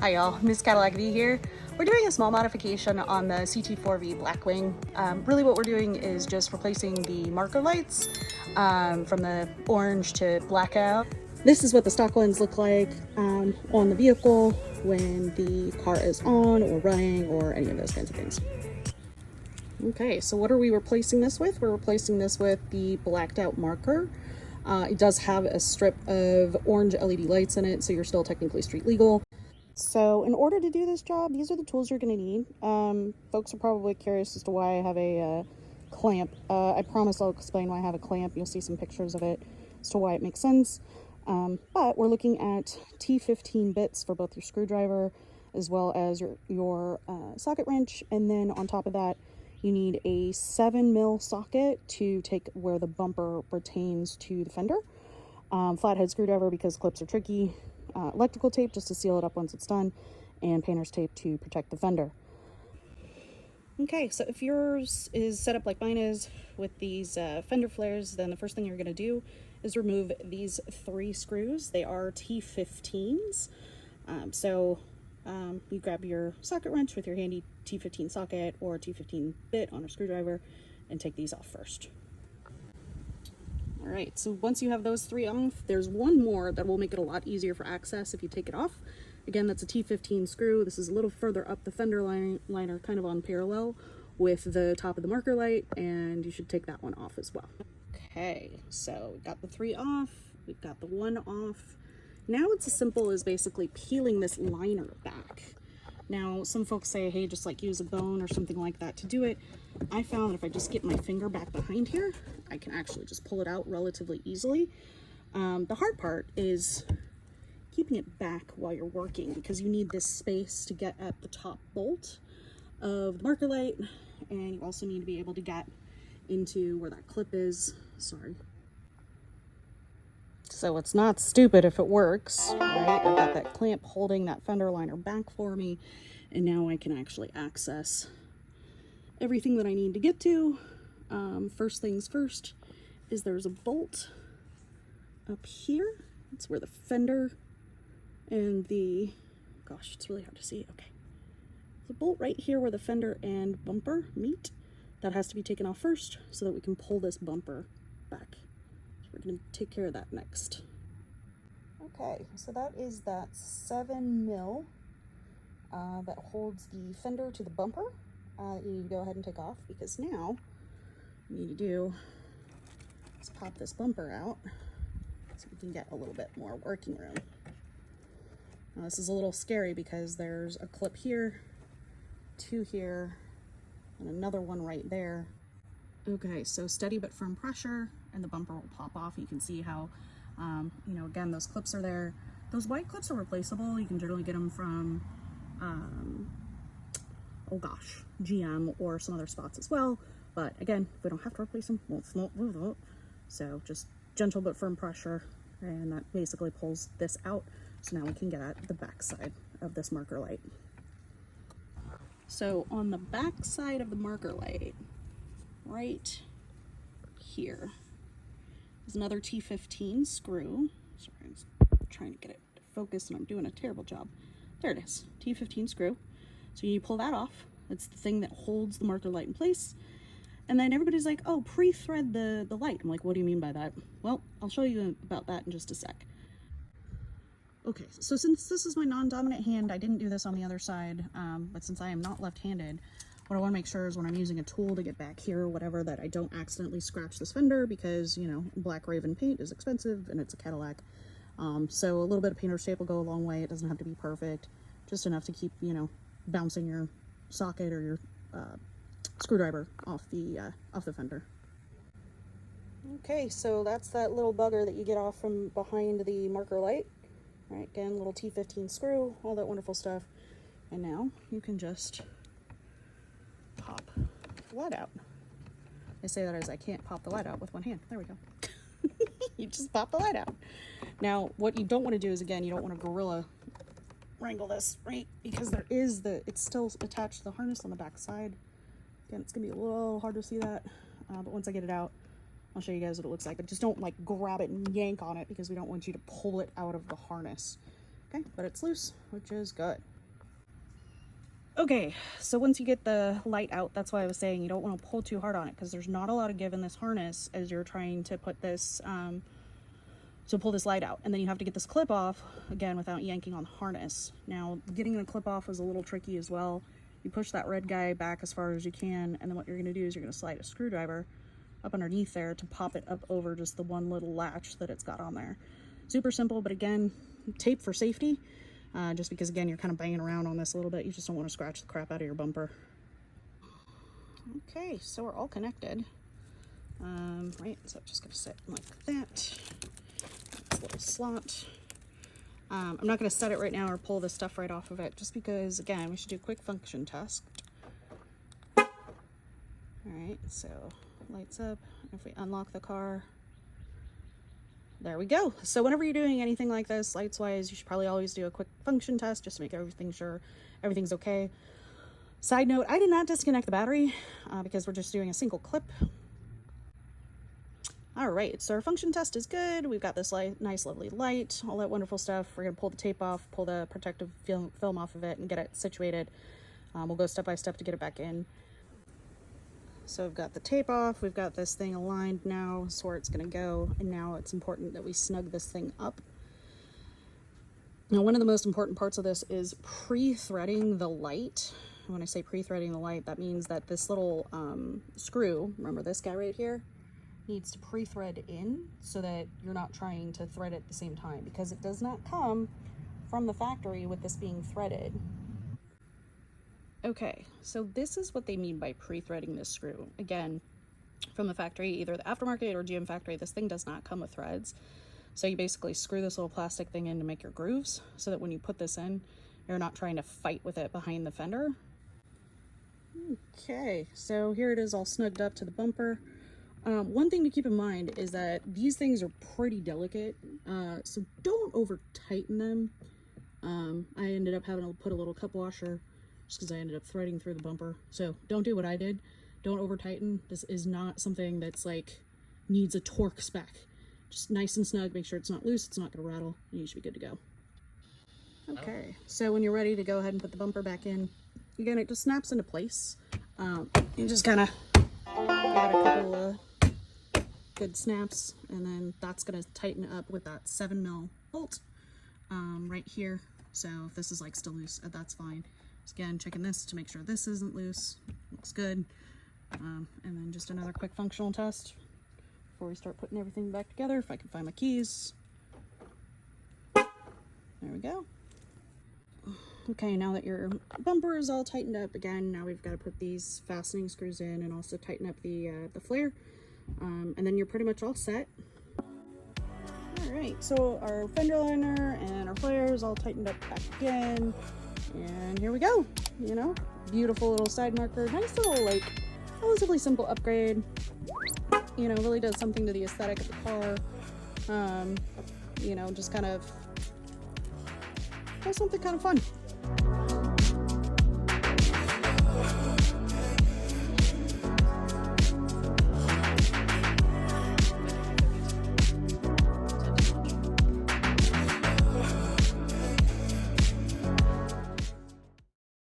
Hi y'all, Miss Cadillac V here. We're doing a small modification on the CT4V Blackwing. Really what we're doing is just replacing the marker lights from the orange to blackout. This is what the stock ones look like on the vehicle when the car is on or running or any of those kinds of things. Okay, so what are we replacing this with? We're replacing this with the blacked out marker. It does have a strip of orange LED lights in it, so you're still technically street legal. So in order to do this job, these are the tools you're going to need. Folks are probably curious as to why I have a clamp. I promise I'll explain why I have a clamp. You'll see some pictures of it as to why it makes sense. But we're looking at T15 bits for both your screwdriver as well as your socket wrench. And then on top of that, you need a 7mm socket to take where the bumper pertains to the fender. Flathead screwdriver because clips are tricky. Electrical tape just to seal it up once it's done, and painter's tape to protect the fender. Okay, so if yours is set up like mine is with these fender flares, then the first thing you're going to do is remove these 3 screws. They are T15s. You grab your socket wrench with your handy T15 socket or T15 bit on a screwdriver and take these off first. All right, so once you have those 3 off, there's one more that will make it a lot easier for access if you take it off. Again, that's a T15 screw. This is a little further up the fender liner, kind of on parallel with the top of the marker light, and you should take that one off as well. Okay, so we've got the 3 off, we've got the 1 off. Now it's as simple as basically peeling this liner back. Now, some folks say, hey, just like use a bone or something like that to do it. I found that if I just get my finger back behind here, I can actually just pull it out relatively easily. The hard part is keeping it back while you're working because you need this space to get at the top bolt of the marker light, and you also need to be able to get into where that clip is. Sorry. So it's not stupid if it works, right? I've got that clamp holding that fender liner back for me, and now I can actually access everything that I need to get to. First things first is there's a bolt up here. That's where the fender and the, gosh, it's really hard to see. Okay. There's a bolt right here where the fender and bumper meet. That has to be taken off first so that we can pull this bumper back. We're going to take care of that next. Okay, so that is that 7mm that holds the fender to the bumper that you need to go ahead and take off, because now what you need to do is pop this bumper out so we can get a little bit more working room. Now this is a little scary because there's a clip here, 2 here, and another one right there. Okay, so steady but firm pressure and the bumper will pop off. You can see how, again, those clips are there. Those white clips are replaceable. You can generally get them from, GM or some other spots as well. But again, we don't have to replace them. So just gentle but firm pressure, and that basically pulls this out. So now we can get at the back side of this marker light. So on the back side of the marker light, right here is another T15 screw. Sorry, I'm trying to get it to focus and I'm doing a terrible job. There it is, T15 screw. So you pull that off. It's the thing that holds the marker light in place. And then everybody's like, oh, pre-thread the light. I'm like, what do you mean by that? Well, I'll show you about that in just a sec. Okay, so since this is my non-dominant hand, I didn't do this on the other side, but since I am not left-handed, what I want to make sure is when I'm using a tool to get back here or whatever, that I don't accidentally scratch this fender because, Black Raven paint is expensive and it's a Cadillac. So a little bit of painter's tape will go a long way. It doesn't have to be perfect, just enough to keep, bouncing your socket or your screwdriver off the fender. Okay, so that's that little bugger that you get off from behind the marker light. All right, again, little T15 screw, all that wonderful stuff. And now you can just pop the light out. I say that as I can't pop the light out with one hand. There we go. You just pop the light out. Now, what you don't want to do is, again, you don't want to gorilla wrangle this, right? Because it's still attached to the harness on the back side. Again, it's going to be a little hard to see that, but once I get it out, I'll show you guys what it looks like. But just don't like grab it and yank on it because we don't want you to pull it out of the harness. Okay, but it's loose, which is good. Okay, so once you get the light out, that's why I was saying you don't want to pull too hard on it, because there's not a lot of give in this harness as you're trying to put this, to pull this light out. And then you have to get this clip off, again, without yanking on the harness. Now, getting the clip off is a little tricky as well. You push that red guy back as far as you can, and then what you're going to do is you're going to slide a screwdriver up underneath there to pop it up over just the one little latch that it's got on there. Super simple, but again, tape for safety. Just because, again, you're kind of banging around on this a little bit. You just don't want to scratch the crap out of your bumper. Okay, so we're all connected. Right, so I'm just going to sit like that. This little slot. I'm not going to set it right now or pull this stuff right off of it, just because, again, we should do a quick function test. Alright, so lights up. If we unlock the car, there we go. So whenever you're doing anything like this, lights wise, you should probably always do a quick function test just to make sure everything's okay. Side note, I did not disconnect the battery because we're just doing a single clip. All right, so our function test is good. We've got this nice, lovely light, all that wonderful stuff. We're gonna pull the tape off, pull the protective film off of it and get it situated. We'll go step by step to get it back in. So we've got the tape off, we've got this thing aligned now, so where it's gonna go, and now it's important that we snug this thing up. Now, one of the most important parts of this is pre-threading the light. When I say pre-threading the light, that means that this little screw, remember this guy right here, needs to pre-thread in so that you're not trying to thread it at the same time, because it does not come from the factory with this being threaded. Okay, so this is what they mean by pre-threading this screw. Again, from the factory, either the aftermarket or GM factory, this thing does not come with threads. So you basically screw this little plastic thing in to make your grooves so that when you put this in, you're not trying to fight with it behind the fender. Okay, so here it is all snugged up to the bumper. One thing to keep in mind is that these things are pretty delicate, so don't over tighten them. I ended up having to put a little cup washer just because I ended up threading through the bumper. So don't do what I did. Don't over tighten. This is not something that's like needs a Torx back. Just nice and snug. Make sure it's not loose. It's not going to rattle. And you should be good to go. Okay, so when you're ready to go ahead and put the bumper back in, again, it just snaps into place. You just kind of add a couple good snaps, and then that's going to tighten up with that 7mm bolt right here. So if this is like still loose, that's fine. Just again, checking this to make sure this isn't loose. Looks good. And then just another quick functional test before we start putting everything back together. If I can find my keys. There we go. Okay, now that your bumper is all tightened up, again, now we've got to put these fastening screws in and also tighten up the flare. And then you're pretty much all set. All right, so our fender liner and our flare is all tightened up back again. And here we go, you know, beautiful little side marker, nice little, like, relatively simple upgrade, you know, really does something to the aesthetic of the car, you know, just kind of does something kind of fun.